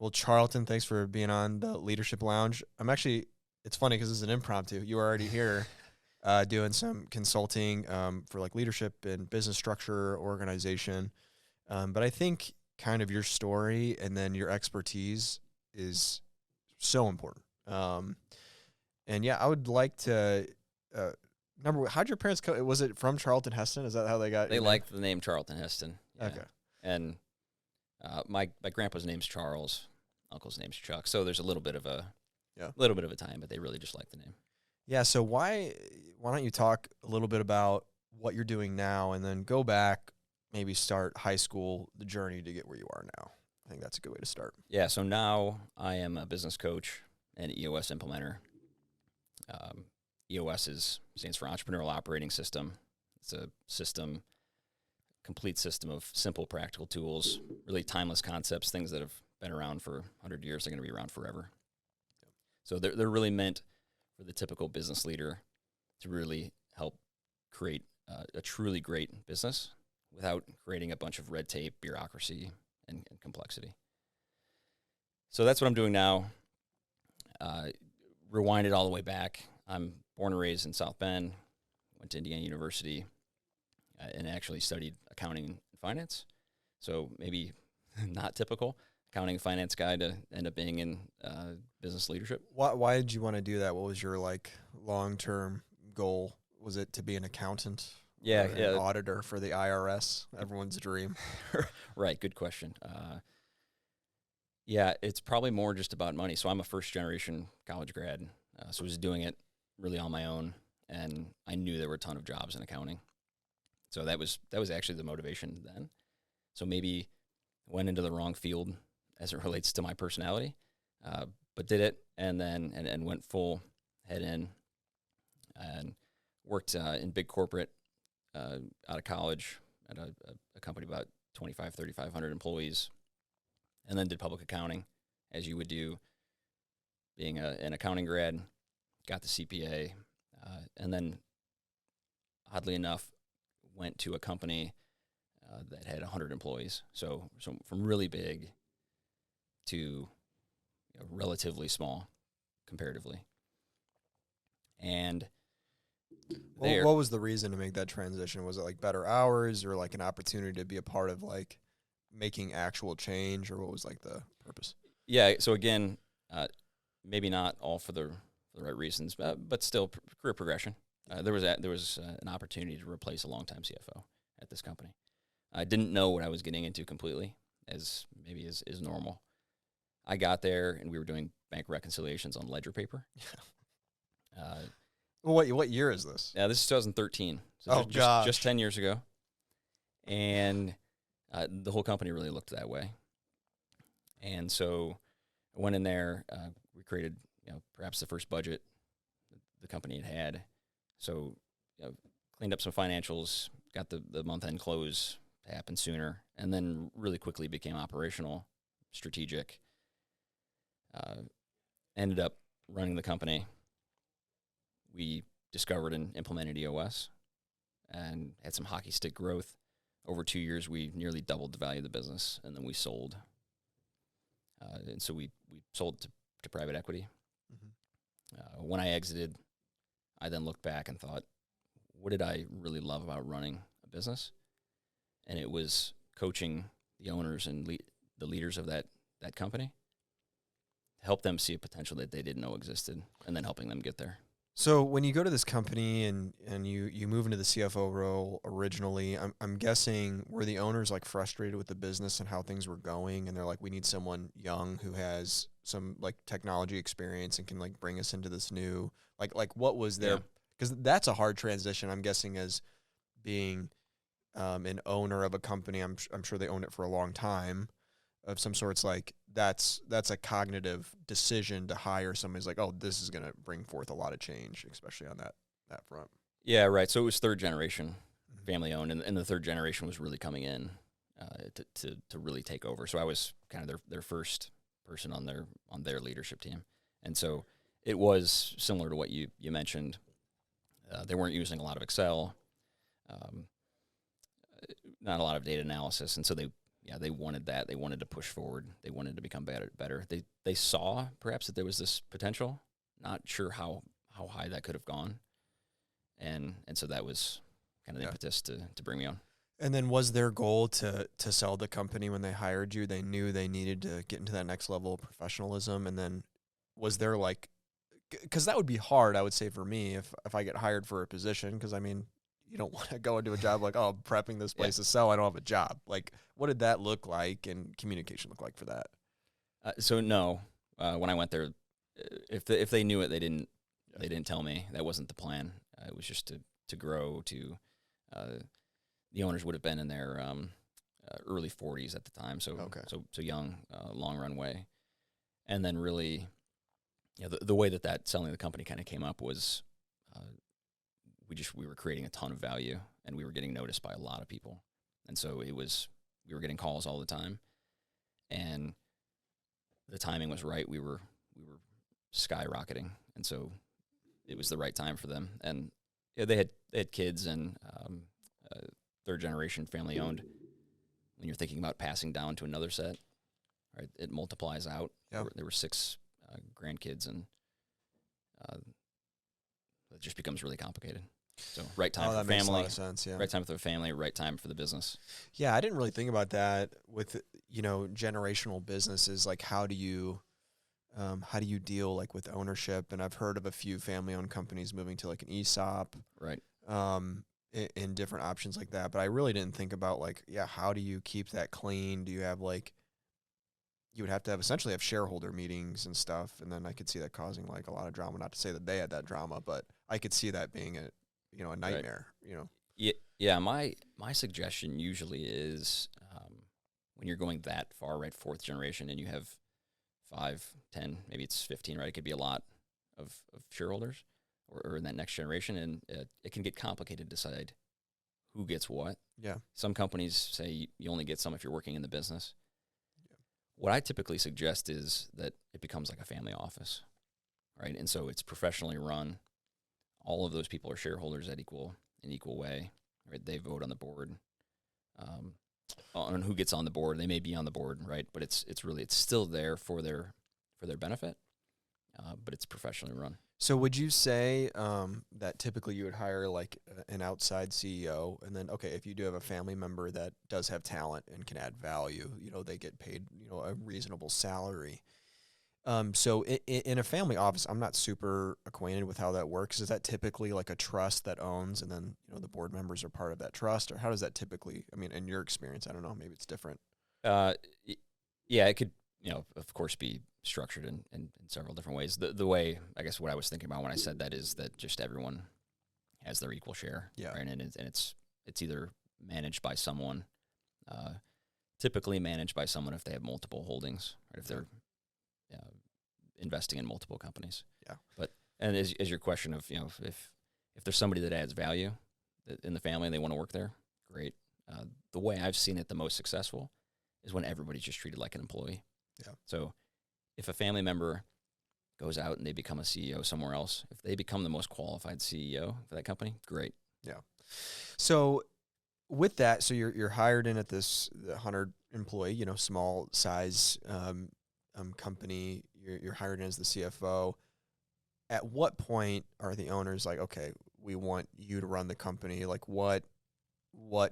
Well, Charlton, thanks for being on the Leadership Lounge. It's funny because it's an impromptu. You were already here doing some consulting for like leadership and business structure, organization. But I think kind of your story and then your expertise is so important. And yeah, I would like to, how'd your parents come? Was it from Charlton Heston? Is that how they got? They liked the name Charlton Heston. Yeah. Okay. And my grandpa's name's Charles, uncle's name's Chuck. So there's a little bit of a time, but they really just like the name. Yeah. So why don't you talk a little bit about what you're doing now, and then go back, maybe start high school, the journey to get where you are now. I think that's a good way to start. Yeah. So now I am a business coach and EOS implementer. EOS stands for Entrepreneurial Operating System. It's a complete system of simple, practical tools, really timeless concepts, things that have been around for 100 years, they're going to be around forever. So they're really meant for the typical business leader to really help create a truly great business without creating a bunch of red tape, bureaucracy, and complexity. So that's what I'm doing now. Rewind it all the way back. I'm born and raised in South Bend, went to Indiana University, and actually studied accounting and finance. So maybe not typical accounting and finance guy to end up being in business leadership. Why did you want to do that? What was your long-term goal? Was it to be an accountant? Yeah, an auditor for the IRS? Everyone's dream. Right, good question. Yeah, it's probably more just about money. So I'm a first-generation college grad, so I was doing it really on my own, and I knew there were a ton of jobs in accounting. So that was actually the motivation then. So maybe went into the wrong field as it relates to my personality, but did it, and then and went full head in, and worked in big corporate out of college at a company about 3,500 employees, and then did public accounting, as you would do being an accounting grad, got the CPA, and then, oddly enough, went to a company that had 100 employees. So from really big to relatively small comparatively. And what was the reason to make that transition? Was it like better hours, or like an opportunity to be a part of like making actual change, or what was like the purpose? Yeah. So again, maybe not all for the right reasons, but still career progression. There was an opportunity to replace a longtime CFO at this company. I didn't know what I was getting into completely, as maybe is normal. I got there and we were doing bank reconciliations on ledger paper. Well, what year is this? Yeah, this is 2013. So just 10 years ago, and the whole company really looked that way. And so I went in there. We created perhaps the first budget the company had. So cleaned up some financials, got the month-end close to happen sooner, and then really quickly became operational, strategic. Ended up running the company. We discovered and implemented EOS and had some hockey stick growth. Over 2 years, we nearly doubled the value of the business, and then we sold. And so we sold to private equity. Mm-hmm. When I exited, I then looked back and thought, what did I really love about running a business? And it was coaching the owners and the leaders of that company, help them see a potential that they didn't know existed, and then helping them get there. So when you go to this company and you move into the CFO role originally, I'm guessing, were the owners like frustrated with the business and how things were going, and they're like, we need someone young who has some like technology experience and can like bring us into this new like what was their, because that's a hard transition, I'm guessing, as being an owner of a company. I'm sure they owned it for a long time of some sorts. Like that's a cognitive decision to hire somebody who's like, oh, this is going to bring forth a lot of change, especially on that front. Yeah, right. So it was third generation, family owned, and the third generation was really coming in to really take over. So I was kind of their first person on their leadership team, and so it was similar to what you mentioned. They weren't using a lot of Excel, not a lot of data analysis, and so they yeah, they wanted that. They wanted to push forward. They wanted to become better. They saw perhaps that there was this potential. Not sure how high that could have gone, and so that was kind of the impetus to bring me on. And then was their goal to sell the company when they hired you? They knew they needed to get into that next level of professionalism. And then was there like, because that would be hard, I would say, for me if I get hired for a position, because I mean, you don't want to go into a job like, oh, I'm prepping this place to sell, I don't have a job. Like, what did that look like and communication look like for that? So no, when I went there, if they knew it, they didn't tell me. That wasn't the plan. It was just to grow to. The owners would have been in their early 40s at the time, so young, long runway. And then really, the way that selling the company kind of came up was we were creating a ton of value, and we were getting noticed by a lot of people. And so we were getting calls all the time, and the timing was right. We were skyrocketing, and so it was the right time for them. And they had kids and third generation family owned. When you're thinking about passing down to another set, right, it multiplies out. Yep. There were 6 grandkids, and it just becomes really complicated. So right time for family, makes a lot of sense, yeah. Right time for the family, right time for the business. Yeah, I didn't really think about that with generational businesses. Like, how do you deal like with ownership? And I've heard of a few family-owned companies moving to like an ESOP, right? In different options like that. But I really didn't think about like, how do you keep that clean? Do you have like, you would have to essentially have shareholder meetings and stuff. And then I could see that causing like a lot of drama. Not to say that they had that drama, but I could see that being a nightmare, Yeah. My suggestion usually is, when you're going that far, right, 4th generation, and you have 5, 10, maybe it's 15, right? It could be a lot of shareholders. Or in that next generation, and it can get complicated to decide who gets what. Yeah. Some companies say you only get some if you're working in the business. Yeah. What I typically suggest is that it becomes like a family office, right? And so it's professionally run. All of those people are shareholders in equal way, right? They vote on the board. On who gets on the board. They may be on the board, right? But it's still there for their benefit, but it's professionally run. So would you say that typically you would hire like an outside CEO, and then, okay, if you do have a family member that does have talent and can add value, they get paid, a reasonable salary. So in a family office, I'm not super acquainted with how that works. Is that typically like a trust that owns, and then, the board members are part of that trust, or how does that typically, I mean, in your experience, I don't know, maybe it's different. Yeah, it could, of course, be structured in several different ways. The way, I guess, what I was thinking about when I said that is that just everyone has their equal share, right? And it's either managed by someone, typically managed by someone if they have multiple holdings, right? If they're investing in multiple companies. Yeah. But and as your question of if there's somebody that adds value in the family and they want to work there, great. The way I've seen it the most successful is when everybody's just treated like an employee. Yeah. So if a family member goes out and they become a CEO somewhere else, if they become the most qualified CEO for that company, great. Yeah. So with that, so you're hired in at this 100 employee, small size company. You're hired in as the CFO. At what point are the owners like, okay, we want you to run the company? Like what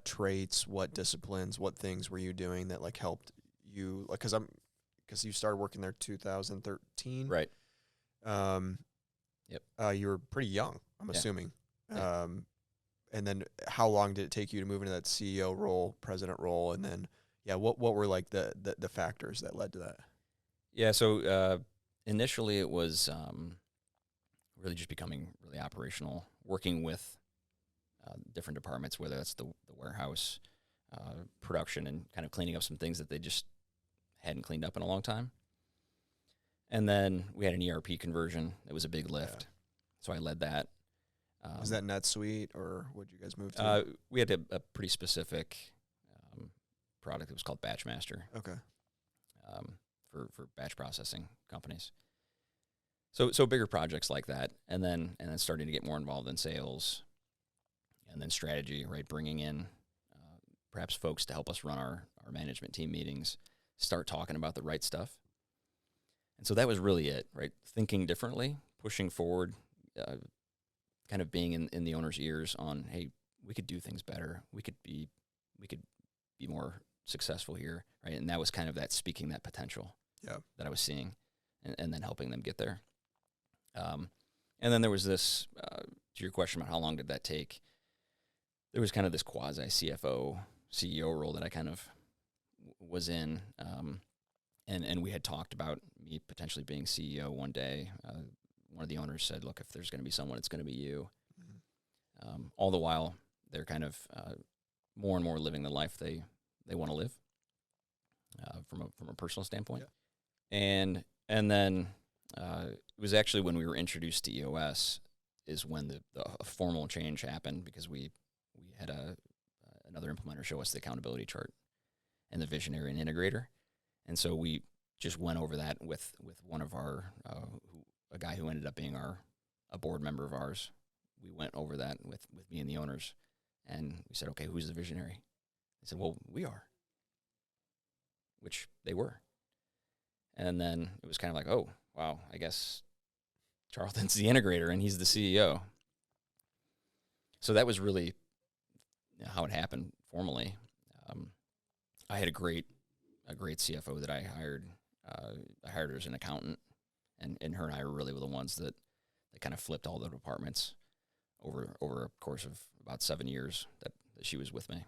traits, what disciplines, what things were you doing that like helped you? Like, because you started working there 2013, right? Yep. You were pretty young, I'm assuming. Right. And then how long did it take you to move into that CEO role, president role, and then what were like the factors that led to that? Yeah, so initially it was really just becoming really operational, working with different departments, whether that's the warehouse, production, and kind of cleaning up some things that they just hadn't cleaned up in a long time. And then we had an ERP conversion. It was a big lift. Yeah. So I led that. Was that NetSuite, or what did you guys move to? We had a pretty specific product that was called Batchmaster. Okay. For batch processing companies. So bigger projects like that, and then starting to get more involved in sales, and then strategy, right? Bringing in perhaps folks to help us run our our management team meetings, start talking about the right stuff. And so that was really it, right? Thinking differently, pushing forward, kind of being in the owner's ears on, hey, we could do things better. We could be more successful here, right? And that was kind of that speaking that potential that I was seeing, and then helping them get there. And then there was this, to your question about how long did that take, there was kind of this quasi CFO, CEO role that I kind of was in, and we had talked about me potentially being CEO one day. One of the owners said, look, if there's going to be someone, it's going to be you. Mm-hmm. All the while, they're kind of more and more living the life they want to live from a personal standpoint. Yeah. And then it was actually when we were introduced to EOS is when the formal change happened, because we had another implementer show us the accountability chart and the visionary and integrator. And so we just went over that with one of our, a guy who ended up being a board member of ours. We went over that with me and the owners, and we said, okay, who's the visionary? They said, well, we are, which they were. And then it was kind of like, oh, wow, I guess Charlton's the integrator and he's the CEO. So that was really how it happened formally. I had a great CFO that I hired. I hired her as an accountant, and her and I were really the ones that kind of flipped all the departments over a course of about 7 years that she was with me.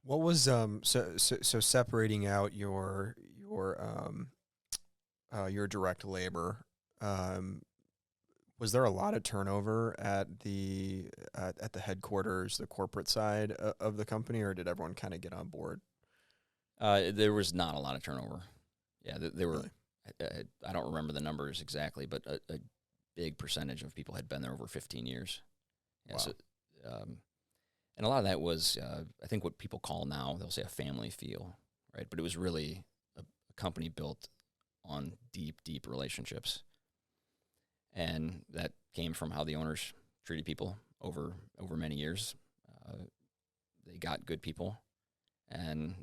What was so separating out your direct labor? Was there a lot of turnover at the headquarters, the corporate side of the company, or did everyone kind of get on board? There was not a lot of turnover. Yeah, there were. Really? I don't remember the numbers exactly, but a big percentage of people had been there over 15 years. Yeah, wow. So, and a lot of that was, I think, what people call now, they'll say a family feel, right? But it was really a company built on deep relationships. And that came from how the owners treated people over many years. They got good people, and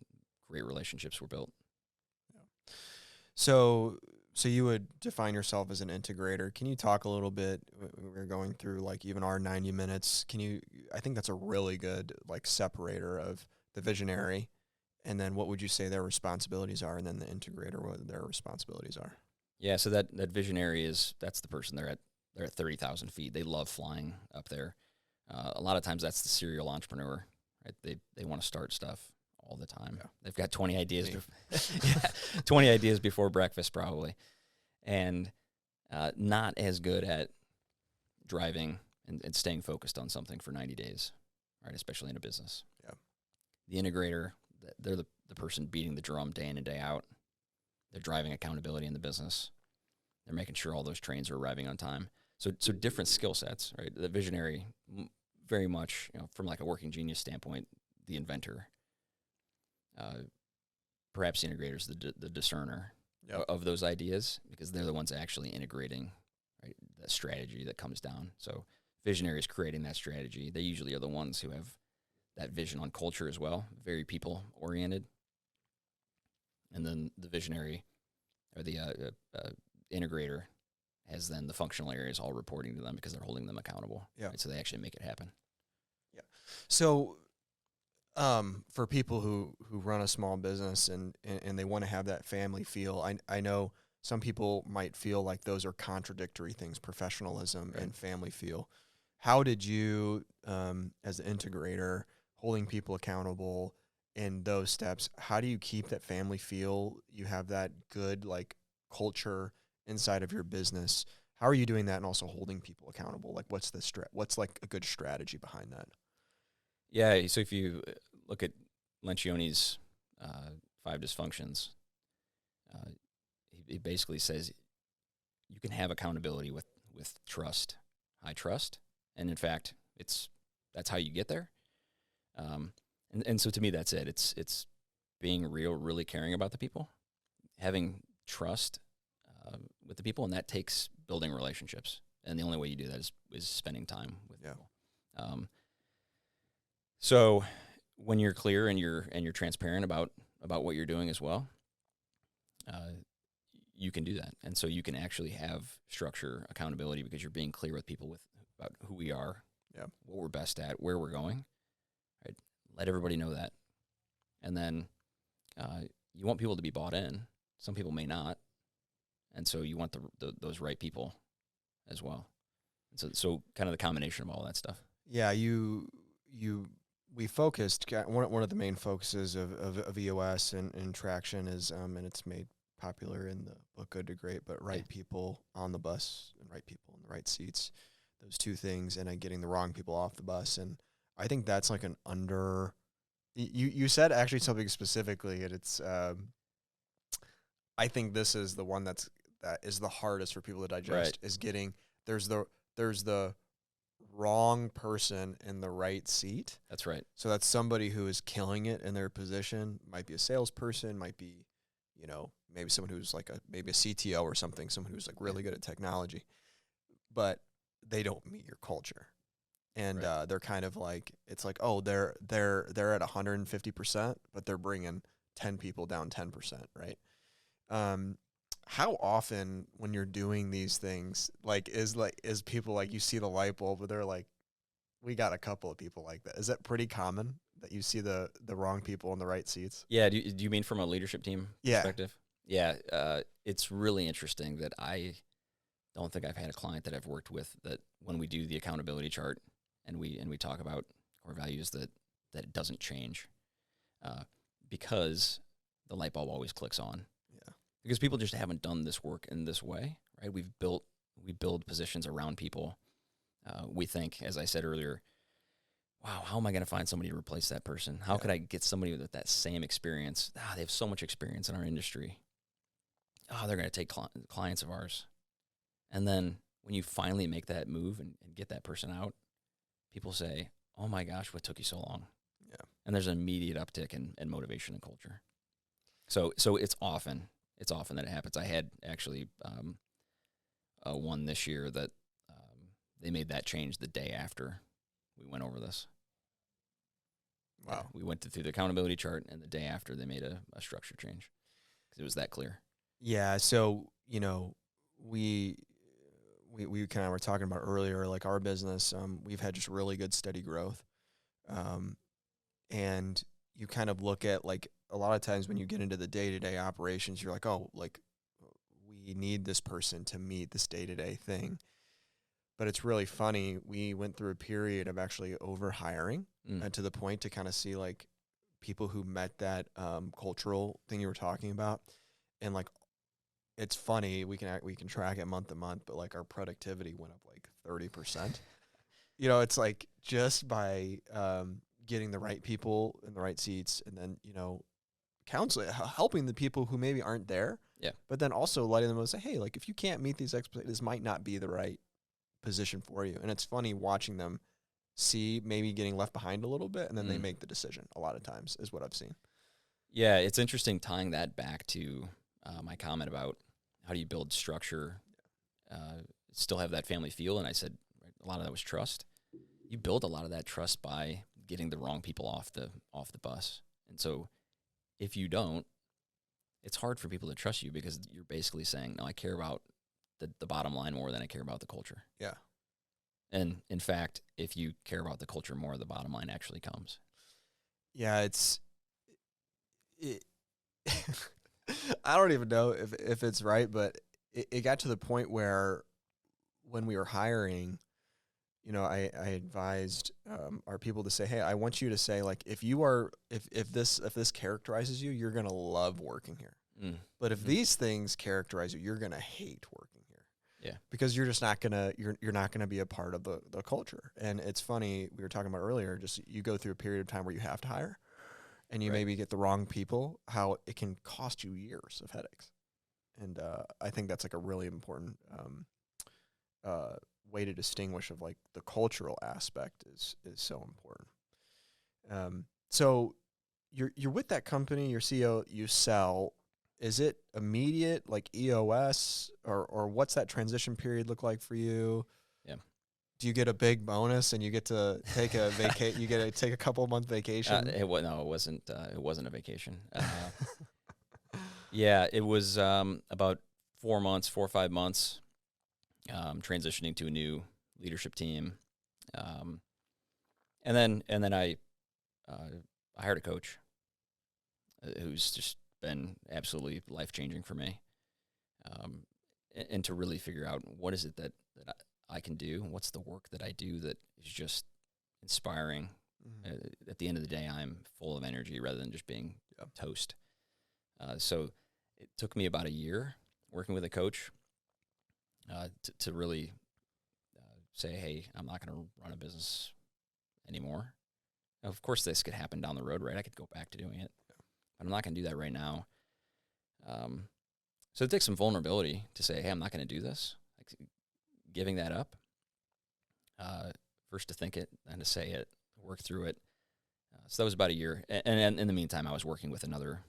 great relationships were built. Yeah. So you would define yourself as an integrator. Can you talk a little bit? We're going through like even our 90 minutes. I think that's a really good like separator of the visionary, and then what would you say their responsibilities are, and then the integrator, what their responsibilities are? Yeah, so that visionary that's the person. They're at 30,000 feet. They love flying up there. A lot of times that's the serial entrepreneur, right? They want to start stuff all the time. Yeah. They've got 20 ideas. 20 ideas before breakfast probably, and not as good at driving and staying focused on something for 90 days, right? Especially in a business. Yeah. The integrator, they're the person beating the drum day in and day out. They're driving accountability in the business. They're making sure all those trains are arriving on time. So different skill sets, right? The visionary, very much, from like a working genius standpoint, the inventor. Perhaps the integrator is the discerner of those ideas, because they're the ones actually integrating, right, the strategy that comes down. So visionary is creating that strategy. They usually are the ones who have that vision on culture as well, very people-oriented. And then the visionary, or the integrator, has then the functional areas all reporting to them because they're holding them accountable. Yeah. Right? So they actually make it happen. Yeah. So for people who run a small business and they want to have that family feel, I know some people might feel like those are contradictory things, professionalism and family feel. How did you, as an integrator, holding people accountable in those steps, how do you keep that family feel? You have that good like culture inside of your business. How are you doing that and also holding people accountable? Like what's like a good strategy behind that? Yeah, so if you look at Lencioni's 5 dysfunctions, he basically says you can have accountability with trust, high trust, and in fact, that's how you get there. And so to me, that's it. It's being real, really caring about the people, having trust with the people, and that takes building relationships. And the only way you do that is spending time with people. So when you're clear and you're transparent about about what you're doing as well, you can do that. And so you can actually have structure, accountability, because you're being clear with people about who we are, Yeah. what we're best at, where we're going. Right? Let everybody know that. And then you want people to be bought in. Some people may not. And so you want those right people as well. And so kind of the combination of all that stuff. Yeah, we focused, one of the main focuses of EOS and Traction is, and it's made popular in the book Good to Great, but right people on the bus and right people in the right seats, those two things, and then getting the wrong people off the bus. And I think that's like an you said actually something specifically, and it's, I think this is the one that is the hardest for people to digest, is getting, there's the wrong person in the right seat. That's right. So that's somebody who is killing it in their position. Might be a salesperson, might be, you know, maybe someone who's like maybe a CTO or something, someone who's like really good at technology, but they don't meet your culture. And they're kind of like, it's like, oh, they're at 150%, but they're bringing 10 people down 10%, right? How often when you're doing these things, is people like, you see the light bulb, but they're like, we got a couple of people like that. Is that pretty common that you see the wrong people in the right seats? Yeah. Do you mean from a leadership team perspective? Yeah. It's really interesting that I don't think I've had a client that I've worked with that when we do the accountability chart and we talk about core values that it doesn't change, because the light bulb always clicks on. Yeah. Because people just haven't done this work in this way, right? We build positions around people. We think, as I said earlier, wow, how am I going to find somebody to replace that person? How could I get somebody with that same experience? They have so much experience in our industry. They're going to take clients of ours. And then when you finally make that move and get that person out, people say, oh my gosh, what took you so long? Yeah. And there's an immediate uptick in motivation and culture. So it's often that it happens. I had actually one this year that they made that change the day after we went over this. Wow. Yeah, we went through the accountability chart, and the day after they made a structure change because it was that clear. Yeah. So, you know, we kind of were talking about earlier, like our business, we've had just really good steady growth. And you kind of look at, like, a lot of times when you get into the day-to-day operations, you're like, oh, like, we need this person to meet this day-to-day thing. But it's really funny. We went through a period of actually over-hiring to the point to kind of see, like, people who met that cultural thing you were talking about. And, like, it's funny. We can track it month to month, but, like, our productivity went up, like, 30%. You know, it's, like, just by getting the right people in the right seats, and then, you know, counseling, helping the people who maybe aren't there. Yeah. But then also letting them know, say, hey, like, if you can't meet these expectations, this might not be the right position for you. And it's funny watching them see maybe getting left behind a little bit, and then they make the decision a lot of times, is what I've seen. Yeah, it's interesting tying that back to my comment about how do you build structure, still have that family feel. And I said, right, a lot of that was trust. You build a lot of that trust by getting the wrong people off the bus. And so if you don't, it's hard for people to trust you because you're basically saying, no, I care about the bottom line more than I care about the culture. Yeah. And in fact, if you care about the culture more, the bottom line actually comes. Yeah, I don't even know if it's right, but it got to the point where when we were hiring, you know, I advised our people to say, hey, I want you to say, like, if this characterizes you, you're going to love working here. But if these things characterize you, you're going to hate working here. Yeah. Because you're just not going to, you're not going to be a part of the culture. And it's funny, we were talking about earlier, just you go through a period of time where you have to hire and you maybe get the wrong people, how it can cost you years of headaches. And I think that's like a really important way to distinguish of, like, the cultural aspect is so important. So you're with that company, your CEO, you sell. Is it immediate, like EOS, or what's that transition period look like for you? Yeah. do you get a big bonus and you get to take a you get to take a couple month vacation? No, it wasn't. It wasn't a vacation. Yeah, it was about 4 months, 4 or 5 months, transitioning to a new leadership team, and then I hired a coach who's just been absolutely life-changing for me, and to really figure out what is it that I can do, what's the work that I do that is just inspiring. At the end of the day, I'm full of energy rather than just being toast. So it took me about a year working with a coach to really say, hey, I'm not going to run a business anymore. Now, of course, this could happen down the road, right? I could go back to doing it, but I'm not going to do that right now. So it takes some vulnerability to say, hey, I'm not going to do this. Like, giving that up, first to think it, then to say it, work through it. So that was about a year. And in the meantime, I was working with another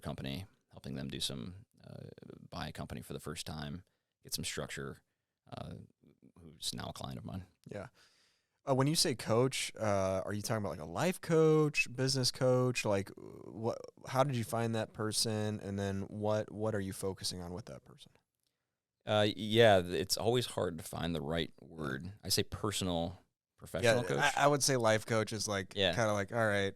company, helping them do some, buy a company for the first time, get some structure, who's now a client of mine. Yeah. When you say coach, are you talking about like a life coach, business coach? Like, how did you find that person? And then what are you focusing on with that person? Yeah, it's always hard to find the right word. I say professional coach. I would say life coach is like Yeah. kind of like, all right,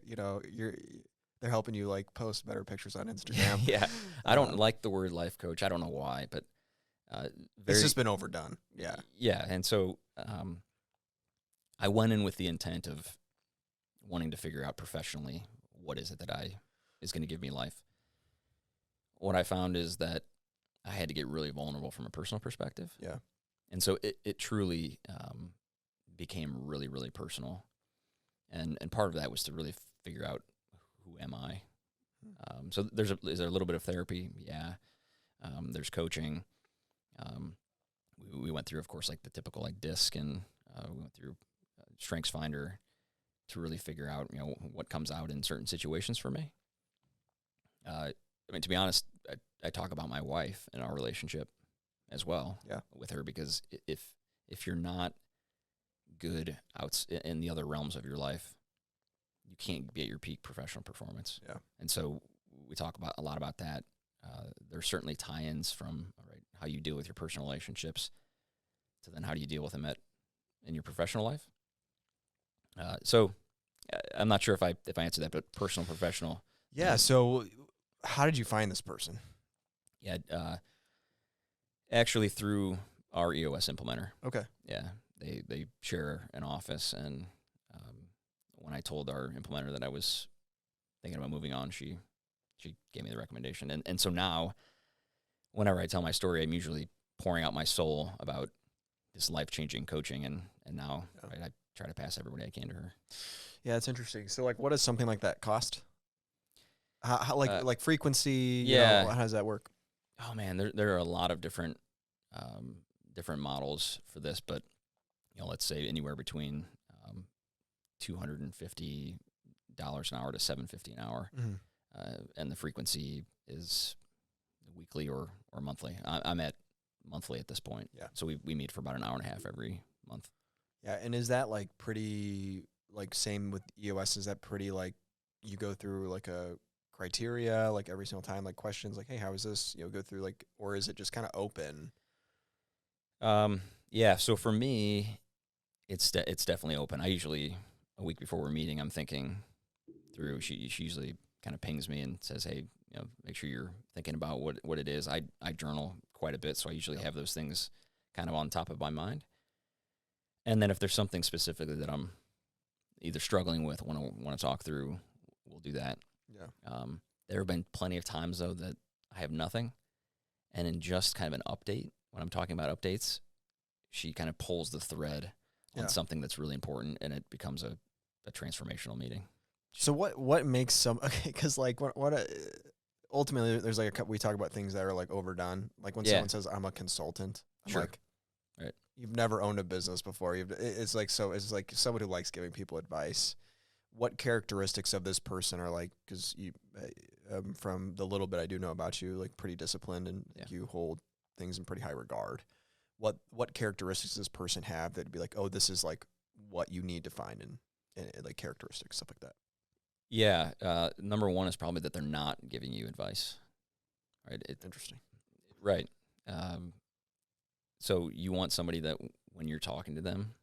they're helping you like post better pictures on Instagram. Yeah, I don't like the word life coach. I don't know why, but it's just been overdone. Yeah. Yeah, and so I went in with the intent of wanting to figure out professionally what is it that is going to give me life. What I found is that I had to get really vulnerable from a personal perspective. Yeah. And so it truly became really, really personal. And part of that was to really figure out, who am I? So is there a little bit of therapy? Yeah. There's coaching. We went through, of course, like the typical like DISC, and we went through StrengthsFinder to really figure out, what comes out in certain situations for me. I mean, to be honest, I talk about my wife and our relationship as well with her, because if you're not good out in the other realms of your life, you can't be at your peak professional performance. Yeah. And so we talk a lot about that. There's certainly tie-ins from how you deal with your personal relationships to then how do you deal with them in your professional life. So I'm not sure if I answered that, but personal, professional. Yeah. So how did you find this person? Yeah. Actually through our EOS implementer. Okay. Yeah. They share an office, and when I told our implementer that I was thinking about moving on, she gave me the recommendation. And so now, whenever I tell my story, I'm usually pouring out my soul about this life-changing coaching, and now I try to pass everybody I can to her. Yeah, it's interesting. So, like, what does something like that cost? How like frequency? Yeah. How does that work? Oh man, there are a lot of different models for this, but let's say anywhere between $250 an hour to $750 an hour, and the frequency is weekly or monthly. I'm at monthly at this point. Yeah. So we meet for about an hour and a half every month. Yeah, and is that like pretty like same with EOS? Is that pretty like you go through like a criteria like every single time, like questions like, hey, how is this? Go through like, or is it just kind of open? Yeah. So for me, it's definitely open. I usually, a week before we're meeting, I'm thinking through. She usually kind of pings me and says, hey, make sure you're thinking about what it is. I journal quite a bit, so I usually have those things kind of on top of my mind. And then if there's something specifically that I'm either struggling with, want to talk through, we'll do that. Yeah. There have been plenty of times though that I have nothing, and in just kind of an update, when I'm talking about updates, she kind of pulls the thread on something that's really important, and it becomes a transformational meeting. So what makes some, okay, because like ultimately there's like a couple, we talk about things that are like overdone. Like when someone says I'm a consultant, I'm like, right, you've never owned a business before. It's like someone who likes giving people advice. What characteristics of this person are like, because you, from the little bit I do know about you, like pretty disciplined, and you hold things in pretty high regard. what characteristics does this person have that'd be like, oh, this is like what you need to find in like characteristics, stuff like that. Yeah. Number one is probably that they're not giving you advice, right? Interesting. Right. So you want somebody that when you're talking to them,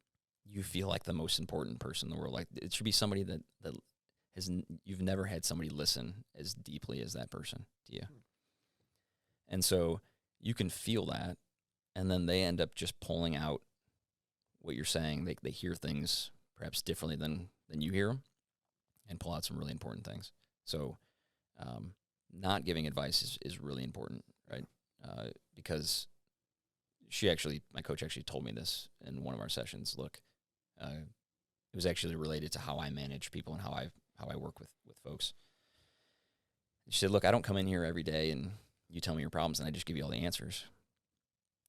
you feel like the most important person in the world. Like it should be somebody that you've never had somebody listen as deeply as that person to you. And so you can feel that, and then they end up just pulling out what you're saying. They hear things perhaps differently than you hear them, and pull out some really important things. So not giving advice is really important, right? Because my coach actually told me this in one of our sessions. Look, it was actually related to how I manage people and how I work with folks. She said, look, I don't come in here every day and you tell me your problems and I just give you all the answers.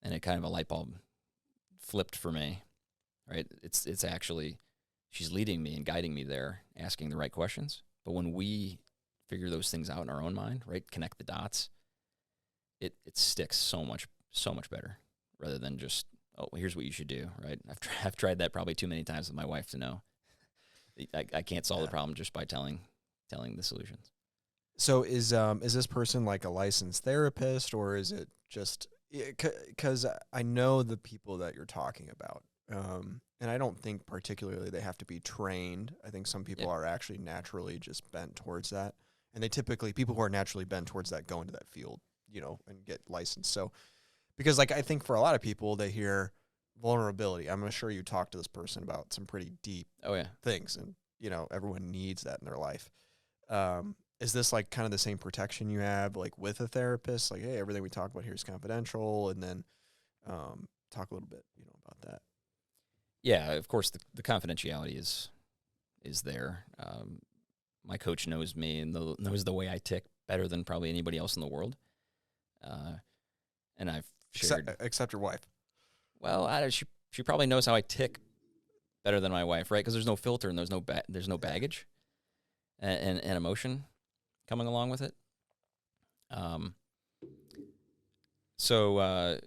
And it kind of a light bulb flipped for me, right? It's actually, she's leading me and guiding me there, asking the right questions. But when we figure those things out in our own mind, right, connect the dots, it sticks so much better rather than just, oh, here's what you should do, right? I've tried that probably too many times with my wife to know. I can't solve the problem just by telling the solutions. So is this person like a licensed therapist, or is it just because I know the people that you're talking about, and I don't think particularly they have to be trained. I think some people are actually naturally just bent towards that, and people who are naturally bent towards that go into that field, and get licensed. So because like I think for a lot of people they hear vulnerability. I'm sure you talked to this person about some pretty deep things, and everyone needs that in their life. Is this like kind of the same protection you have like with a therapist? Like, hey, everything we talk about here is confidential, and then talk a little bit, about that. Yeah, of course, the confidentiality is there. My coach knows me and knows the way I tick better than probably anybody else in the world. And I've shared, except your wife. Well, she probably knows how I tick better than my wife, right? Because there's no filter and there's no baggage and emotion coming along with it. So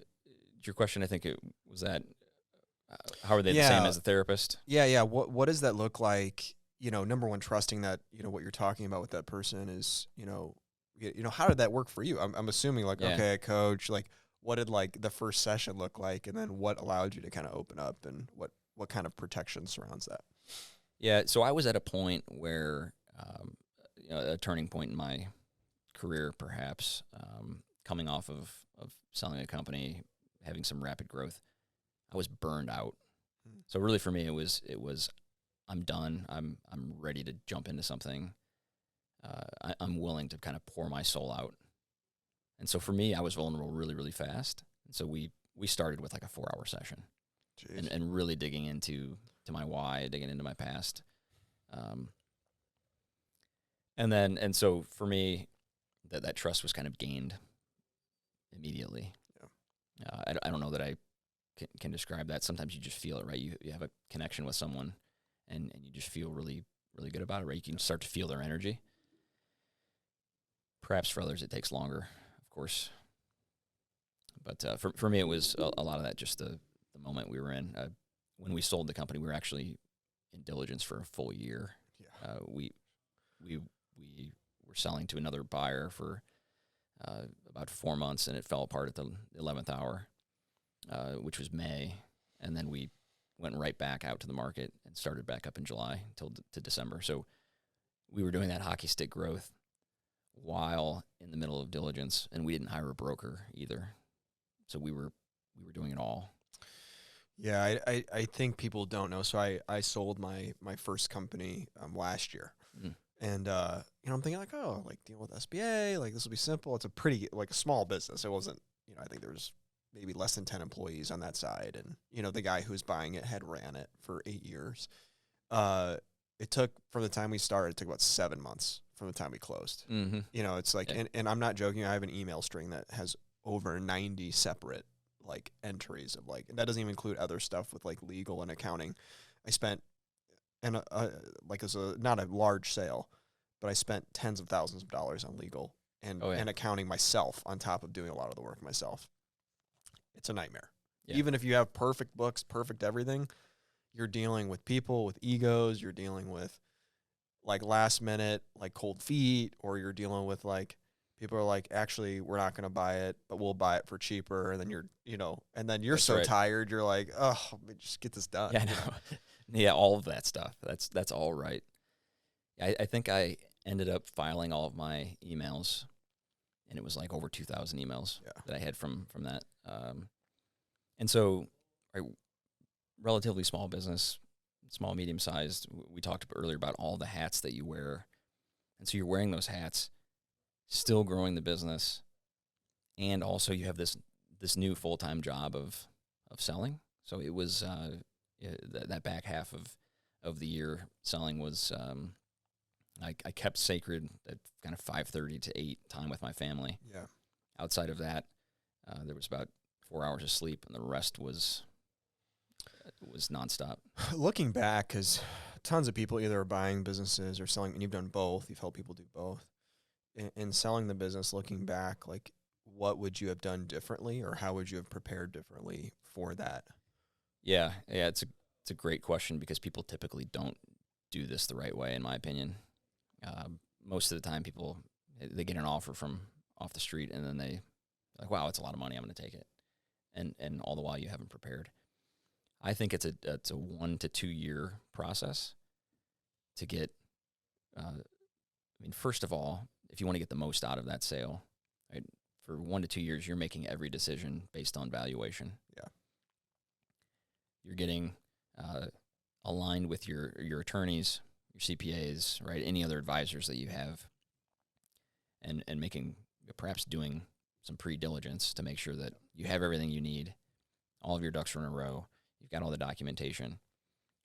your question, I think it was that, how are they the same as a therapist? Yeah. What does that look like? Number one, trusting that, what you're talking about with that person is, how did that work for you? I'm assuming like, okay, coach, like what did like the first session look like? And then what allowed you to kind of open up, and what kind of protection surrounds that? Yeah. So I was at a point where, a turning point in my career, perhaps, coming off of selling a company, having some rapid growth. I was burned out. So really for me, it was I'm done. I'm ready to jump into something. I'm willing to kind of pour my soul out. And so for me, I was vulnerable really, really fast. And so we started with like a 4-hour session and really digging into my why, digging into my past. And so for me, that trust was kind of gained immediately. Yeah. I don't know that I can describe that. Sometimes you just feel it, right? You have a connection with someone and you just feel really, really good about it, right? You can start to feel their energy. Perhaps for others it takes longer, of course. But for me, it was a lot of that, just the moment we were in. When we sold the company, we were actually in diligence for a full year. Yeah. We were selling to another buyer for about 4 months, and it fell apart at the 11th hour, which was May. And then we went right back out to the market and started back up in July to December. So we were doing that hockey stick growth while in the middle of diligence, and we didn't hire a broker either. So we were doing it all. Yeah, I think people don't know. So I sold my first company last year. And, I'm thinking like, oh, like deal with SBA, like this will be simple. It's a pretty, like a small business. It wasn't, I think there was maybe less than 10 employees on that side. And, the guy who was buying it had ran it for 8 years. It took, from the time we started, it took about 7 months from the time we closed. Mm-hmm. It's like, and I'm not joking. I have an email string that has over 90 separate like entries of like, and that doesn't even include other stuff with like legal and accounting. I spent, and like it was not a large sale, but I spent tens of thousands of dollars on legal and accounting myself on top of doing a lot of the work myself. It's a nightmare. Yeah. Even if you have perfect books, perfect everything, you're dealing with people with egos. You're dealing with like last minute, like cold feet, or you're dealing with like people are like, actually, we're not going to buy it, but we'll buy it for cheaper. And then and then you're That's so right. tired. You're like, oh, just get this done. Yeah, I know. Yeah, all of that stuff. That's all right. I think I ended up filing all of my emails, and it was like over 2,000 emails Yeah. that I had from that. And so, right, relatively small business, small, medium sized. We talked earlier about all the hats that you wear, and so you're wearing those hats, still growing the business, and also you have this new full time job of selling. So it was that back half of the year selling was. I kept sacred at kind of 5:30 to 8 time with my family. Yeah. Outside of that, there was about 4 hours of sleep, and the rest was nonstop. Looking back, because tons of people either are buying businesses or selling, and you've done both. You've helped people do both. In selling the business, looking back, like what would you have done differently, or how would you have prepared differently for that? Yeah, it's a great question because people typically don't do this the right way, in my opinion. Most of the time, people they get an offer from off the street, and then they like, wow, it's a lot of money. I'm going to take it, and all the while you haven't prepared. I think it's a 1 to 2 year process to get. First of all, if you want to get the most out of that sale, right, for 1 to 2 years, you're making every decision based on valuation. Yeah. You're getting aligned with your attorneys, your CPAs, right? Any other advisors that you have, and making perhaps doing some pre-diligence to make sure that you have everything you need, all of your ducks are in a row, you've got all the documentation,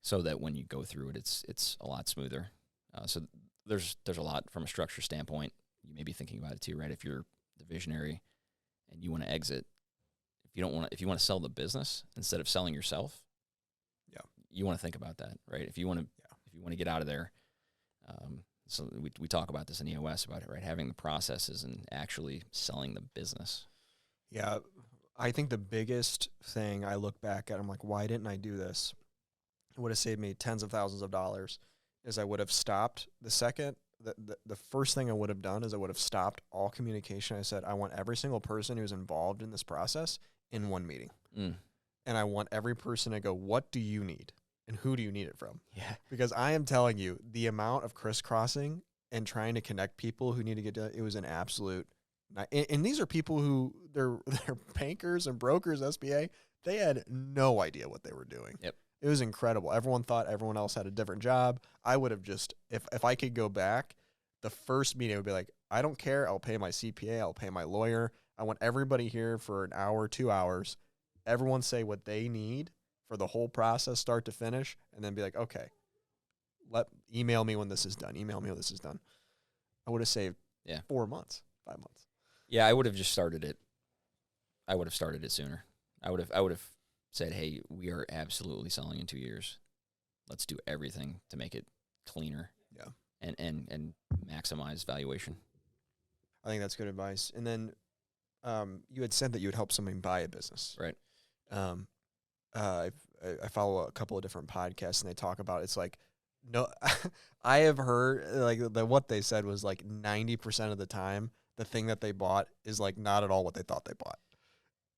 so that when you go through it, it's a lot smoother. So there's a lot from a structure standpoint. You may be thinking about it too, right? If you're the visionary and you want to exit, if you want to sell the business instead of selling yourself, yeah, you want to think about that, right? If you want to get out of there. So we talk about this in EOS about it, right? Having the processes and actually selling the business. Yeah, I think the biggest thing I look back at, I'm like, why didn't I do this? It would have saved me tens of thousands of dollars. Is I would have stopped the first thing I would have done is I would have stopped all communication. I said, I want every single person who's involved in this process in one meeting. And I want every person to go, what do you need? And who do you need it from? Yeah. Because I am telling you, the amount of crisscrossing and trying to connect people who need to get done, it was an absolute. And these are people who they're bankers and brokers, SBA. They had no idea what they were doing. Yep. It was incredible. Everyone thought everyone else had a different job. I would have just, if I could go back, the first meeting would be like, I don't care. I'll pay my CPA. I'll pay my lawyer. I want everybody here for an hour, 2 hours. Everyone say what they need for the whole process, start to finish, and then be like, okay, email me when this is done. Email me when this is done. I would have saved 4 months, 5 months. Yeah, I would have just started it. I would have started it sooner. I would have said, hey, we are absolutely selling in 2 years. Let's do everything to make it cleaner. Yeah. And maximize valuation. I think that's good advice. And then you had said that you would help somebody buy a business. Right. I follow a couple of different podcasts, and they talk about it's like, no, I have heard like what they said was like 90% of the time, the thing that they bought is like not at all what they thought they bought.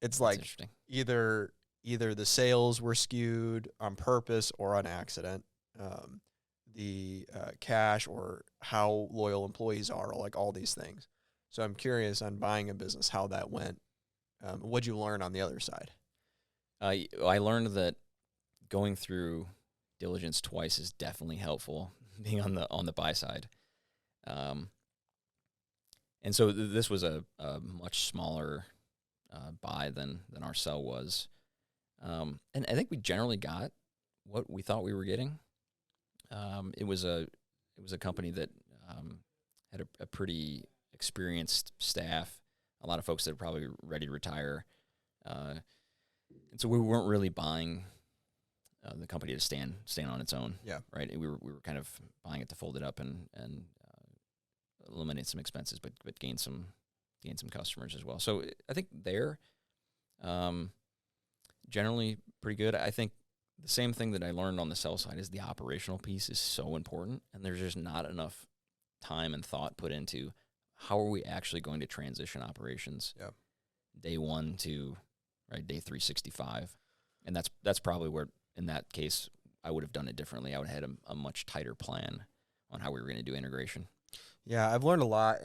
It's like either the sales were skewed on purpose or on accident, the cash or how loyal employees are, like all these things. So I'm curious on buying a business, how that went. What'd you learn on the other side? I learned that going through diligence twice is definitely helpful, being on the buy side. And so this was a much smaller buy than our sell was. And I think we generally got what we thought we were getting. It was a company that had a pretty experienced staff, a lot of folks that are probably ready to retire. And so we weren't really buying the company to stand on its own. Yeah. Right. We were kind of buying it to fold it up and eliminate some expenses, but gain some customers as well. So I think there, generally pretty good. I think the same thing that I learned on the sell side is the operational piece is so important, and there's just not enough time and thought put into how are we actually going to transition operations day one to day 365, and that's probably where in that case I would have done it differently. I would have had a much tighter plan on how we were going to do integration. Yeah, I've learned a lot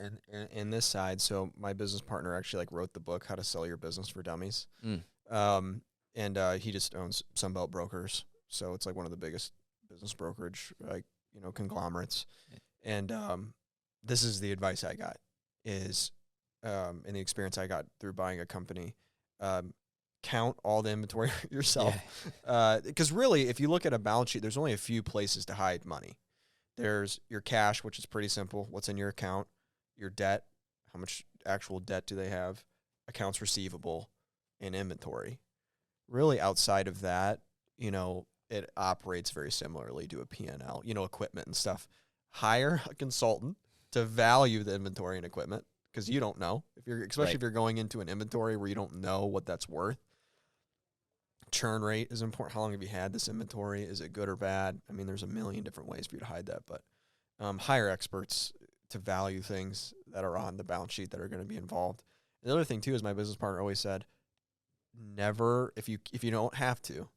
in this side. So my business partner actually wrote the book, How to Sell Your Business for Dummies. And he just owns Sunbelt Brokers. So it's one of the biggest business brokerage, conglomerates. And this is the advice I got is, and the experience I got through buying a company, count all the inventory yourself. Because really, if you look at a balance sheet, there's only a few places to hide money. There's your cash, which is pretty simple. What's in your account? Your debt. How much actual debt do they have? Accounts receivable and inventory. Really outside of that, it operates very similarly to a P&L, equipment and stuff. Hire a consultant to value the inventory and equipment because you don't know. Especially if you're going into an inventory where you don't know what that's worth. Churn rate is important. How long have you had this inventory? Is it good or bad? I mean, there's a million different ways for you to hide that, but hire experts to value things that are on the balance sheet that are going to be involved. The other thing too is my business partner always said, never, if you don't have to,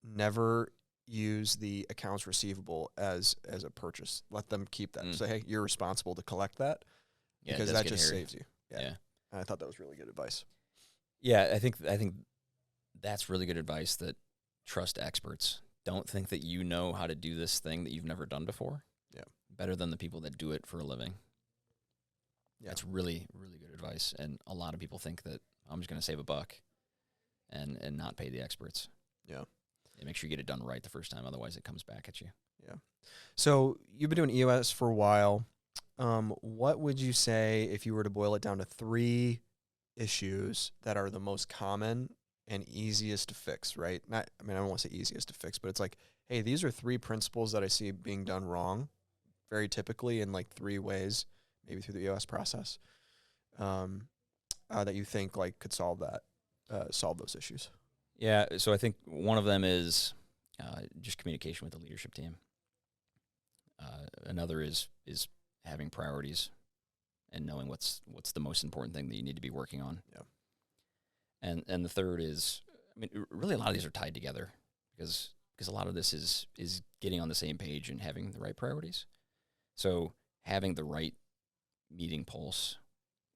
never use the accounts receivable as a purchase. Let them keep that. Say, hey, you're responsible to collect that because that just saves you. Yeah. And I thought that was really good advice. Yeah, I think that's really good advice, that trust experts. Don't think that you know how to do this thing that you've never done before. Yeah. Better than the people that do it for a living. Yeah. That's really, really good advice. And a lot of people think that I'm just going to save a buck and not pay the experts. Yeah. And make sure you get it done right the first time. Otherwise, it comes back at you. Yeah. So you've been doing EOS for a while. What would you say if you were to boil it down to 3 issues that are the most common and easiest to fix, right? I don't want to say easiest to fix, but it's hey, these are 3 principles that I see being done wrong, very typically in 3 ways, maybe through the EOS process, that you think could solve those issues. Yeah, so I think one of them is just communication with the leadership team. Another is having priorities and knowing what's the most important thing that you need to be working on. Yeah. And the third is, really a lot of these are tied together because a lot of this is getting on the same page and having the right priorities. So having the right meeting pulse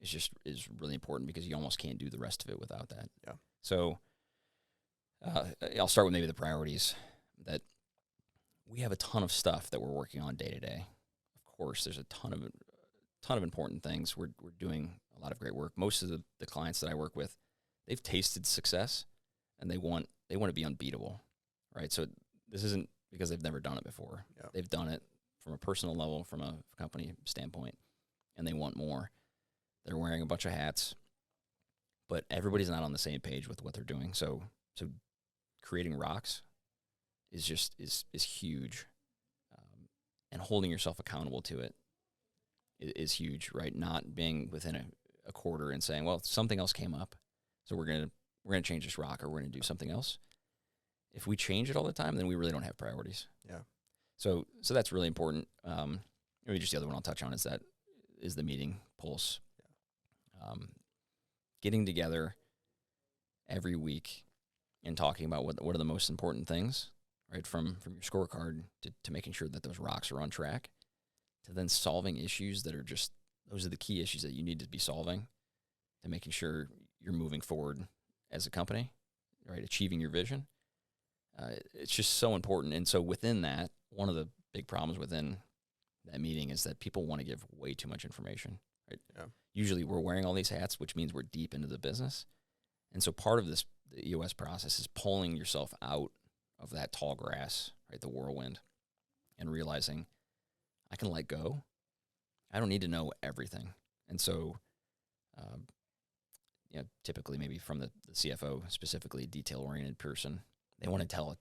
is really important because you almost can't do the rest of it without that. Yeah. So I'll start with maybe the priorities. That we have a ton of stuff that we're working on day to day. Of course, there's a ton of important things. We're doing a lot of great work. Most of the clients that I work with, they've tasted success and they want to be unbeatable, right? So this isn't because they've never done it before. Yeah. They've done it from a personal level, from a company standpoint, and they want more. They're wearing a bunch of hats, but everybody's not on the same page with what they're doing. So creating rocks is huge, and holding yourself accountable to it is huge, right? Not being within a quarter and saying, well, something else came up, so we're gonna change this rock, or we're gonna do something else. If we change it all the time, then we really don't have priorities. Yeah. So that's really important. Maybe just the other one I'll touch on is the meeting pulse. Yeah. Getting together every week and talking about what are the most important things, right? From your scorecard to making sure that those rocks are on track, to then solving issues that are just, those are the key issues that you need to be solving, to making sure you're moving forward as a company, right? Achieving your vision. It's just so important. And so within that, one of the big problems within that meeting is that people want to give way too much information, right? Yeah. Usually we're wearing all these hats, which means we're deep into the business. And so part of the EOS process is pulling yourself out of that tall grass, right, the whirlwind, and realizing I can let go. I don't need to know everything. And so, typically maybe from the CFO, specifically detail-oriented person, they want to tell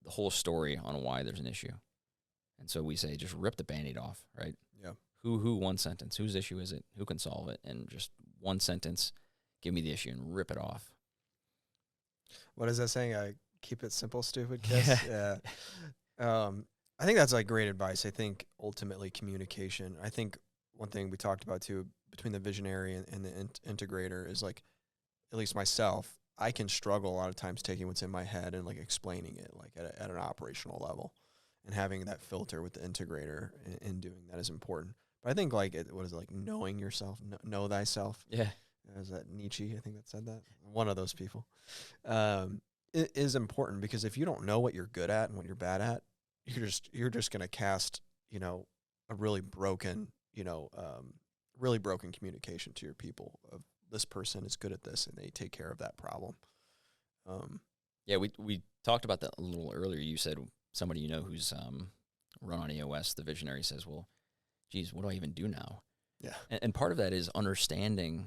the whole story on why there's an issue. And so we say, just rip the Band-Aid off, right? Yeah. Who, one sentence, whose issue is it? Who can solve it? And just one sentence, give me the issue and rip it off. What is that saying? Keep it simple, stupid Yeah. kiss. Yeah. I think that's like great advice. I think ultimately communication. I think one thing we talked about too between the visionary and the integrator is like, at least myself, I can struggle a lot of times taking what's in my head and like explaining it like at an operational level, and having that filter with the integrator and doing that is important. But I think like what is it, like knowing yourself, know thyself. Yeah. Is that Nietzsche? I think that said that. One of those people. It is important because if you don't know what you're good at and what you're bad at, you're just gonna cast, a really broken, really broken communication to your people of this person is good at this and they take care of that problem. Um, Yeah, we talked about that a little earlier. You said somebody who's run on EOS, the visionary says, "Well, geez, what do I even do now?" yeah, And part of that is understanding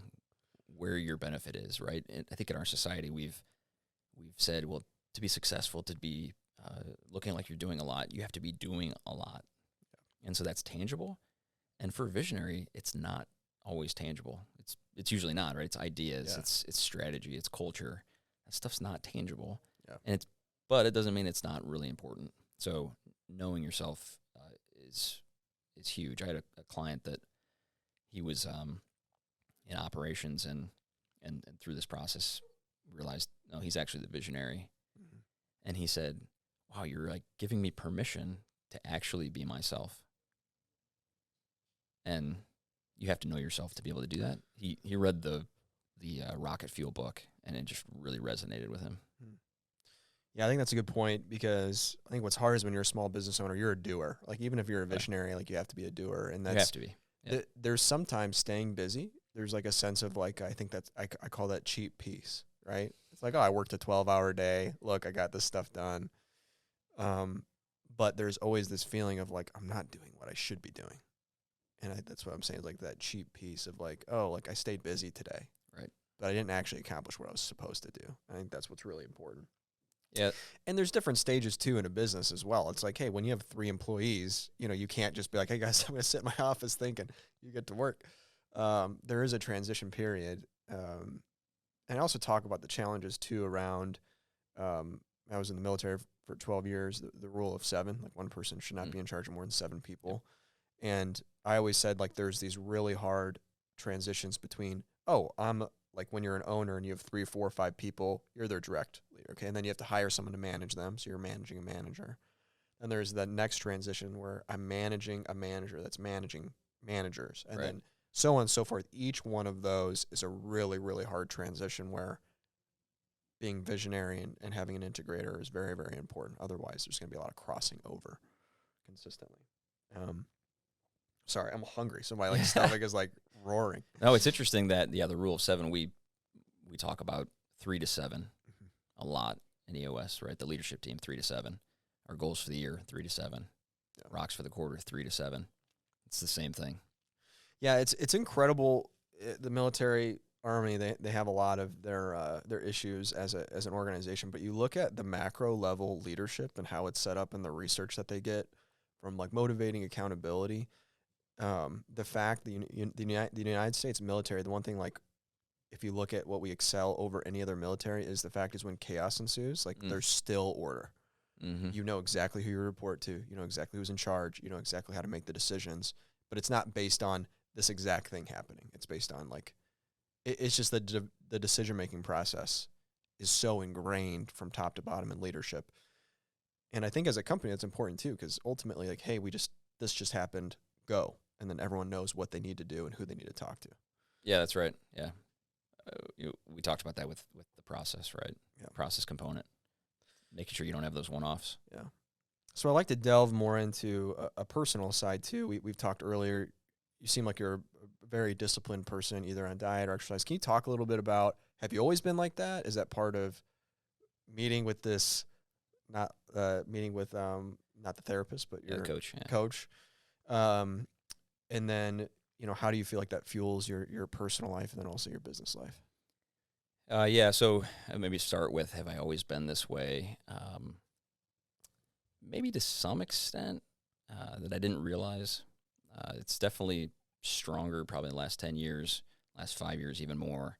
where your benefit is, right? And I think in our society we've said, well, to be successful, to be looking like you're doing a lot, you have to be doing a lot, and so that's tangible. And for a visionary, it's not always tangible. It's usually not, right? It's ideas, Yeah. it's strategy, it's culture. That stuff's not tangible, Yeah. and but it doesn't mean it's not really important. So knowing yourself is huge. I had a client that he was in operations, and through this process realized, no, he's actually the visionary. Mhm. And he said, wow, you're like giving me permission to actually be myself. And you have to know yourself to be able to do that. He read the rocket fuel book, and it just really resonated with him. Yeah, I think that's a good point because I think what's hard is when you're a small business owner, you're a doer. Like even if you're a Right. visionary, like you have to be a doer, and You have to be. Yeah. there's sometimes staying busy. There's like a sense of like I think that's I call that cheap peace, right? It's like, oh, I worked a 12-hour day. Look, I got this stuff done. But there's always this feeling of like I'm not doing what I should be doing, and that's what I'm saying is like that cheap piece of like, oh, like I stayed busy today, Right. but I didn't actually accomplish what I was supposed to do. I think that's what's really important. Yeah. And there's different stages too in a business as well. It's like, hey, when you have 3 employees, you can't just be like, hey guys, I'm going to sit in my office thinking you get to work. There is a transition period. And I also talk about the challenges too around, I was in the military for 12 years, the rule of 7, like one person should not be in charge of more than 7 people. And I always said like, there's these really hard transitions between, oh, I'm like when you're an owner and you have 3, 4, 5 people, you're their direct leader. Okay. And then you have to hire someone to manage them. So you're managing a manager. And there's the next transition where I'm managing a manager that's managing managers. And Right. then so on and so forth. Each one of those is a really, really hard transition where being visionary and having an integrator is very, very important. Otherwise, there's going to be a lot of crossing over consistently. Sorry, I'm hungry, so my stomach is like roaring. No, it's interesting that the rule of 7, we talk about 3 to 7 a lot in EOS, right? The leadership team, 3 to 7. Our goals for the year, 3 to 7. Yeah. Rocks for the quarter, 3 to 7. It's the same thing. Yeah, it's incredible. The military army, they have a lot of their issues as an organization, but you look at the macro level leadership and how it's set up and the research that they get from like motivating accountability. The fact that the United States military, the one thing like if you look at what we excel over any other military is the fact is when chaos ensues, like there's still order. Mm-hmm. You know exactly who you report to. You know exactly who's in charge. You know exactly how to make the decisions. But it's not based on this exact thing happening. It's based on like, it's just the decision-making process is so ingrained from top to bottom in leadership. And I think as a company, that's important too, because ultimately like, hey, this just happened, go. And then everyone knows what they need to do and who they need to talk to. Yeah, that's right. Yeah. We talked about that with the process, right? Yeah. Process component. Making sure you don't have those one-offs. Yeah. So I'd like to delve more into a personal side too. We've talked earlier. You seem like you're a very disciplined person, either on diet or exercise. Can you talk a little bit about, have you always been like that? Is that part of meeting with this, not the therapist, but your coach? Yeah. coach? And then, how do you feel like that fuels your personal life and then also your business life? Yeah, so maybe start with, have I always been this way? Maybe to some extent that I didn't realize. It's definitely stronger probably in the last 10 years, last 5 years even more.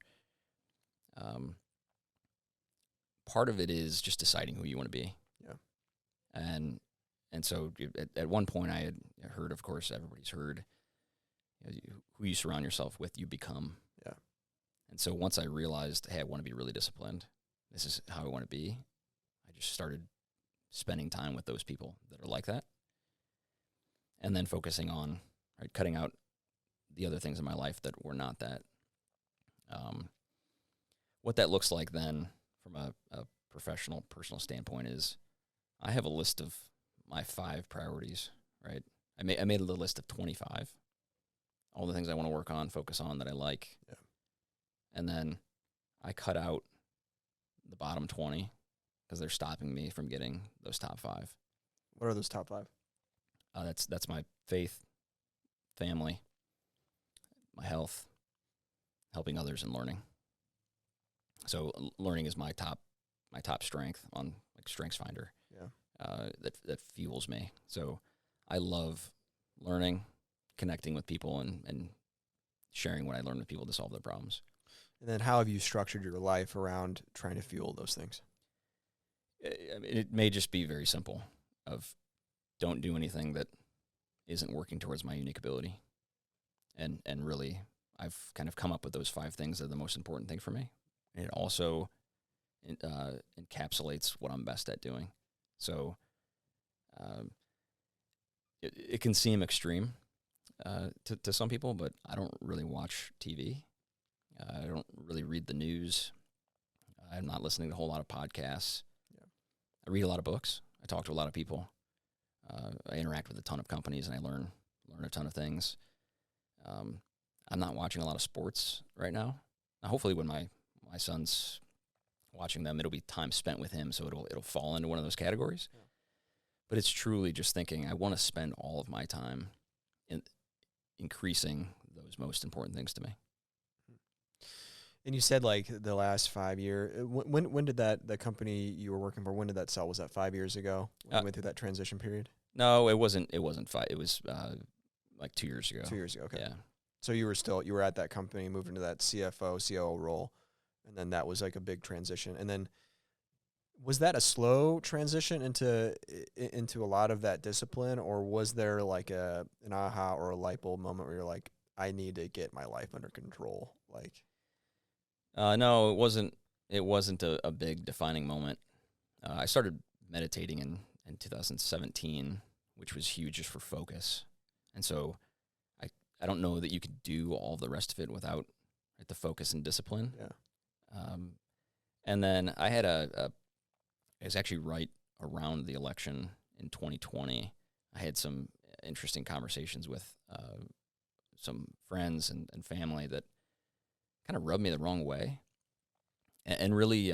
part of it is just deciding who you want to be. Yeah. And so at one point I had heard, of course, everybody's heard, who you surround yourself with, you become. Yeah. And so once I realized, hey, I want to be really disciplined, this is how I want to be, I just started spending time with those people that are like that. And then focusing on, right, cutting out the other things in my life that were not that. What that looks like then from a professional, personal standpoint is I have a list of my 5 priorities, right? I made a little list of 25, all the things I want to work on, focus on that I like. Yeah. And then I cut out the bottom 20 because they're stopping me from getting those top 5. What are those top 5? That's my faith, family, my health, helping others, and learning. So learning is my top strength on like StrengthsFinder. Yeah. That fuels me. So I love learning, connecting with people, and sharing what I learn with people to solve their problems. And then how have you structured your life around trying to fuel those things? It may just be very simple of don't do anything that isn't working towards my unique ability. And really, I've kind of come up with those 5 things that are the most important thing for me. And it also encapsulates what I'm best at doing. So it can seem extreme to some people, but I don't really watch TV. I don't really read the news. I'm not listening to a whole lot of podcasts. Yeah. I read a lot of books. I talk to a lot of people. I interact with a ton of companies, and I learn a ton of things. I'm not watching a lot of sports right now. Now, hopefully when my son's watching them, it'll be time spent with him, so it'll fall into one of those categories. Yeah. But it's truly just thinking I want to spend all of my time in increasing those most important things to me. And you said like the last 5 years. When did the company you were working for, when did that sell? Was that 5 years ago when you went through that transition period? No, it wasn't 5. It was like 2 years ago. 2 years ago, okay. Yeah. So you were at that company, moved into that CFO, COO role, and then that was like a big transition. And then was that a slow transition into a lot of that discipline, or was there like an aha or a light bulb moment where you're like, I need to get my life under control? Like, no, it wasn't. It wasn't a big defining moment. I started meditating in 2017, which was huge just for focus. And so I don't know that you could do all the rest of it without the focus and discipline. Yeah. And then I had it was actually right around the election in 2020. I had some interesting conversations with some friends and family that kind of rubbed me the wrong way, and really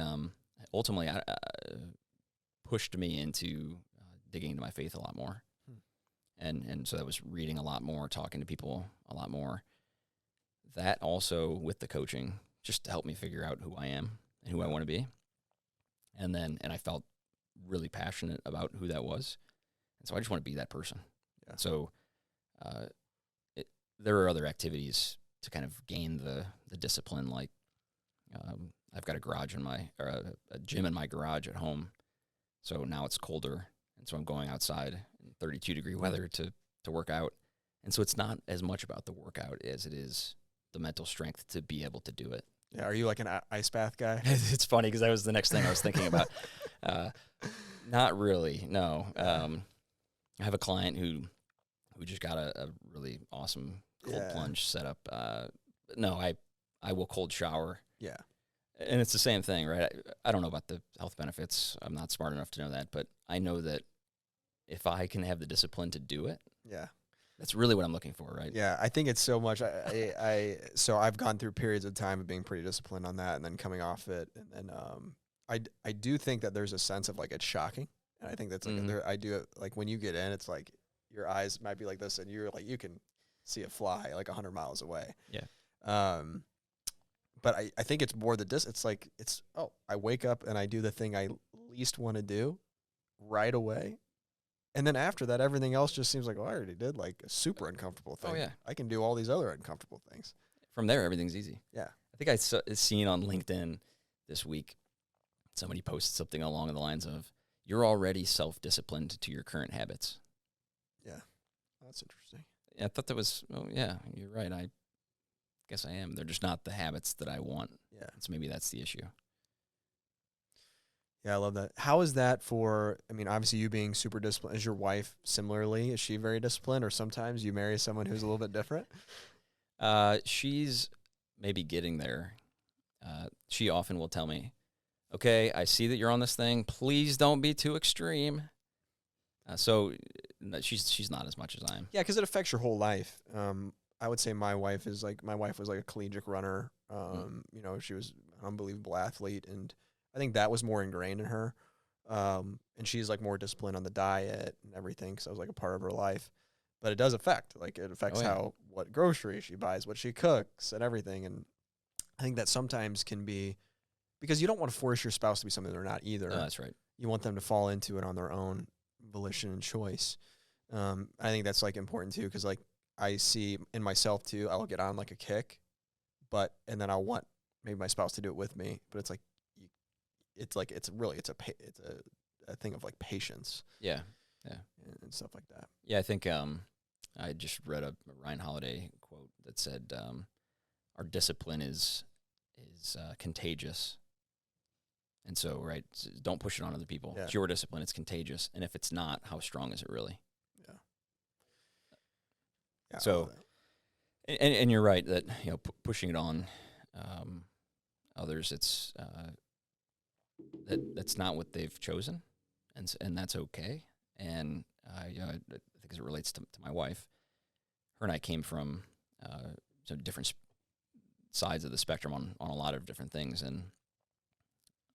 ultimately pushed me into digging into my faith a lot more. And so that was reading a lot more, talking to people a lot more. That also with the coaching just to help me figure out who I am and who I want to be. And I felt really passionate about who that was. And so I just want to be that person. Yeah. So there are other activities to kind of gain the discipline. Like I've got a gym in my garage at home. So now it's colder. And so I'm going outside in 32-degree weather to work out. And so it's not as much about the workout as it is the mental strength to be able to do it. Yeah, are you like an ice bath guy? It's funny because that was the next thing I was thinking about. Not really, no. I have a client who just got a really awesome cold plunge set up. No, I will cold shower. Yeah. And it's the same thing, right? I don't know about the health benefits. I'm not smart enough to know that, but I know that if I can have the discipline to do it, yeah, that's really what I'm looking for, right? Yeah, I think it's so much. So I've gone through periods of time of being pretty disciplined on that, and then coming off it, and then I do think that there's a sense of like it's shocking, and I think that's like I do it like when you get in, it's like your eyes might be like this, and you're like you can see a fly like 100 miles away. Yeah. But I think it's more it's like I wake up and I do the thing I least want to do right away. And then after that, everything else just seems like, I already did like a super uncomfortable thing. Oh, yeah. I can do all these other uncomfortable things. From there, everything's easy. Yeah. I think I seen on LinkedIn this week, somebody posted something along the lines of, "You're already self-disciplined to your current habits." Yeah, that's interesting. I thought that was, oh yeah, you're right. I guess I am. They're just not the habits that I want. Yeah. So maybe that's the issue. Yeah, I love that. How is that for, I mean, obviously you being super disciplined, is your wife similarly? Is she very disciplined, or sometimes you marry someone who's a little bit different? She's maybe getting there. She often will tell me, "Okay, I see that you're on this thing. Please don't be too extreme." So she's not as much as I am. Yeah, because it affects your whole life. I would say my wife was like a collegiate runner. You know, she was an unbelievable athlete, and I think that was more ingrained in her. And she's like more disciplined on the diet and everything, because I was like a part of her life. But it does affect, like it affects what groceries she buys, what she cooks, and everything. And I think that sometimes can be, because you don't want to force your spouse to be something they're not either. No, that's right. You want them to fall into it on their own volition and choice. I think that's like important too, because like I see in myself too, I'll get on like a kick, and then I'll want maybe my spouse to do it with me, but it's like, it's a thing of like patience. Yeah. And stuff like that. Yeah, I think I just read a Ryan Holiday quote that said, "Our discipline is contagious." And so, right, don't push it on other people. Yeah. It's your discipline. It's contagious. And if it's not, how strong is it really? Yeah. So, and you're right that, you know, pushing it on others, it's that's not what they've chosen, and that's okay. And you know, I think as it relates to my wife, her and I came from some different sides of the spectrum on a lot of different things, and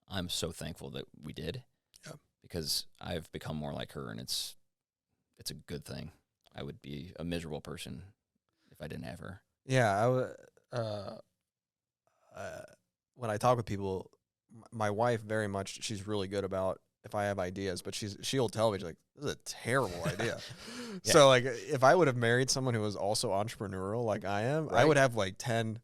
I'm so thankful that we did. Yeah. Because I've become more like her, and it's a good thing. I would be a miserable person if I didn't have her. Yeah, when I talk with people, my wife very much, she's really good about, if I have ideas, but she'll tell me, she's like, "This is a terrible idea." Yeah. So like, if I would have married someone who was also entrepreneurial like I am, Right. I would have like 10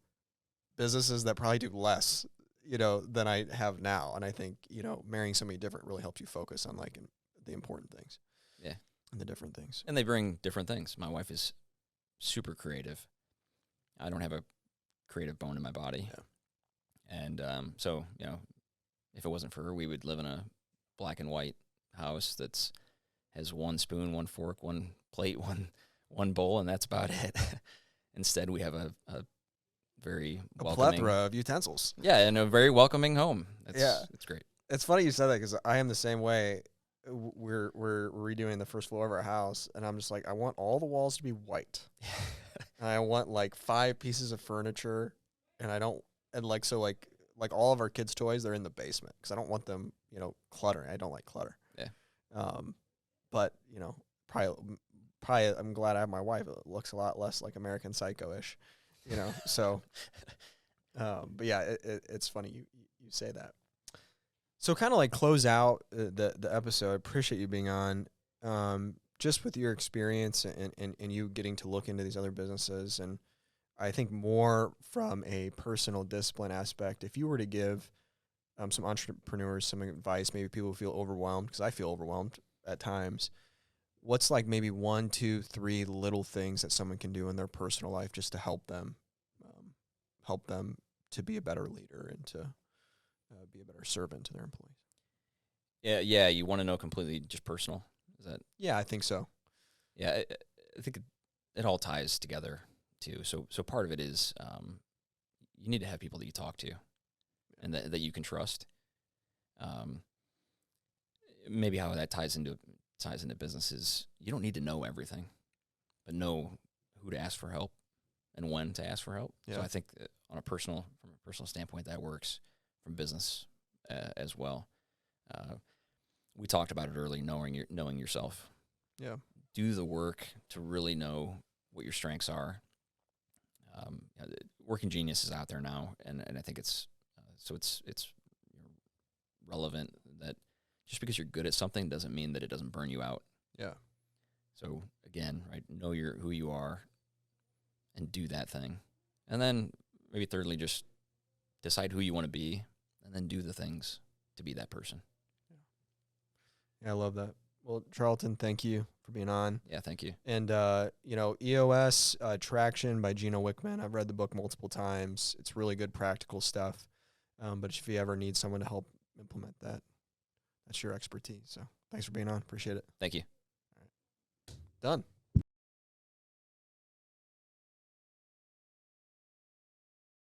businesses that probably do less, you know, than I have now. And I think, you know, marrying somebody different really helps you focus on like the important things. Yeah. And the different things. And they bring different things. My wife is super creative. I don't have a creative bone in my body. Yeah. And so, you know, if it wasn't for her, we would live in a black and white house that's has one spoon, one fork, one plate, one bowl, and that's about it. Instead, we have a very welcoming plethora of utensils. Yeah, and a very welcoming home. It's great. It's funny you said that, because I am the same way. We're redoing the first floor of our house, and I'm just like, I want all the walls to be white. And I want like 5 pieces of furniture, and like all of our kids' toys, they're in the basement, because I don't want them, you know, cluttering. I don't like clutter. Yeah. But you know, probably I'm glad I have my wife. It looks a lot less like American Psycho-ish, you know. So, but yeah, it's funny you say that. So kind of like close out the episode. I appreciate you being on. Just with your experience and you getting to look into these other businesses, and I think more from a personal discipline aspect, if you were to give some entrepreneurs some advice, maybe people who feel overwhelmed, because I feel overwhelmed at times, what's like maybe 1, 2, 3 little things that someone can do in their personal life just to help them to be a better leader and to be a better servant to their employees? Yeah. You want to know completely just personal? Is that? Yeah, I think so. Yeah, I think it all ties together too. So part of it is you need to have people that you talk to, and that you can trust. Maybe how that ties into business is, you don't need to know everything, but know who to ask for help and when to ask for help. Yeah. So I think that from a personal standpoint, that works from business as well. We talked about it early, knowing yourself. Yeah. Do the work to really know what your strengths are. Working Genius is out there now, and I think it's relevant that just because you're good at something doesn't mean that it doesn't burn you out. Yeah. So again, right, know who you are and do that thing. And then maybe thirdly, just decide who you want to be, and then do the things to be that person. Yeah, I love that. Well, Charlton, thank you for being on. Yeah, thank you. And, EOS Traction by Gino Wickman. I've read the book multiple times. It's really good practical stuff. But if you ever need someone to help implement that, that's your expertise. So thanks for being on. Appreciate it. Thank you. Done.